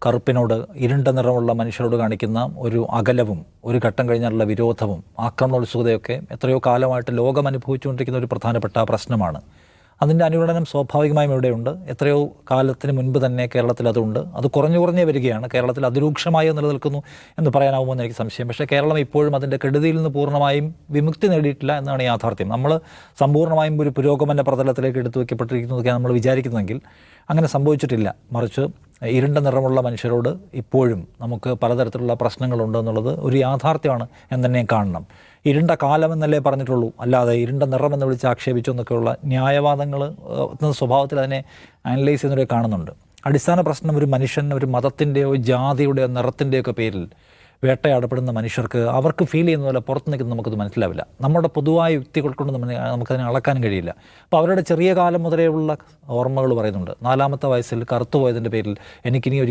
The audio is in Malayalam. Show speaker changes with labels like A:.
A: കറുപ്പിനോട്, ഇരുണ്ട നിറമുള്ള മനുഷ്യരോട് കാണിക്കുന്ന ഒരു അകലവും ഒരു ഘട്ടം കഴിഞ്ഞാലുള്ള വിരോധവും ആക്രമണോത്സുകതയൊക്കെ എത്രയോ കാലമായിട്ട് ലോകം അനുഭവിച്ചുകൊണ്ടിരിക്കുന്ന ഒരു പ്രധാനപ്പെട്ട പ്രശ്നമാണ്. അതിൻ്റെ അനുരണനം സ്വാഭാവികമായും ഇവിടെയുണ്ട്. എത്രയോ കാലത്തിന് മുൻപ് തന്നെ കേരളത്തിൽ അതുണ്ട്. അത് കുറഞ്ഞേ വരികയാണ്. കേരളത്തിൽ അതിരൂക്ഷമായി നിലനിൽക്കുന്നു എന്ന് പറയാനാവുമോ എന്ന് എനിക്ക് സംശയം. പക്ഷേ കേരളം ഇപ്പോഴും അതിൻ്റെ കെടുതിയിൽ നിന്ന് പൂർണ്ണമായും വിമുക്തി നേടിയിട്ടില്ല എന്നാണ് യാഥാർത്ഥ്യം. നമ്മൾ സമ്പൂർണ്ണമായും ഒരു പുരോഗമന പ്രതലത്തിലേക്ക് എടുത്തു വയ്ക്കപ്പെട്ടിരിക്കുന്നതൊക്കെയാണ് നമ്മൾ വിചാരിക്കുന്നതെങ്കിൽ അങ്ങനെ സംഭവിച്ചിട്ടില്ല. മറിച്ച് ഇരുണ്ട നിറമുള്ള മനുഷ്യരോട് ഇപ്പോഴും നമുക്ക് പലതരത്തിലുള്ള പ്രശ്നങ്ങളുണ്ട് എന്നുള്ളത് ഒരു യാഥാർത്ഥ്യമാണ് എന്ന് തന്നെ കാണണം. ഇരുണ്ട കാലമെന്നല്ലേ പറഞ്ഞിട്ടുള്ളൂ, അല്ലാതെ ഇരുണ്ട നിറമെന്ന് വിളിച്ച് ആക്ഷേപിച്ചു എന്നൊക്കെയുള്ള ന്യായവാദങ്ങൾ സ്വഭാവത്തിൽ അതിനെ അനലൈസ് ചെയ്യുന്നവരെ കാണുന്നുണ്ട്. അടിസ്ഥാന പ്രശ്നം ഒരു മനുഷ്യൻ ഒരു മതത്തിൻ്റെയോ ജാതിയുടെയോ നിറത്തിൻ്റെയൊക്കെ പേരിൽ വേട്ടയാടപ്പെടുന്ന മനുഷ്യർക്ക് അവർക്ക് ഫീൽ ചെയ്യുന്ന പോലെ പുറത്ത് നിൽക്കുന്നത് നമുക്കത് മനസ്സിലാവില്ല. നമ്മുടെ പൊതുവായ യുക്തികൾ കൊണ്ട് നമുക്കതിനെ അളക്കാനും കഴിയില്ല. അപ്പോൾ അവരുടെ ചെറിയ കാലം മുതലേ ഉള്ള ഓർമ്മകൾ പറയുന്നുണ്ട്. 4-ാമത്തെ വയസ്സിൽ കറുത്തു പോയതിൻ്റെ പേരിൽ എനിക്കിനി ഒരിക്കൽ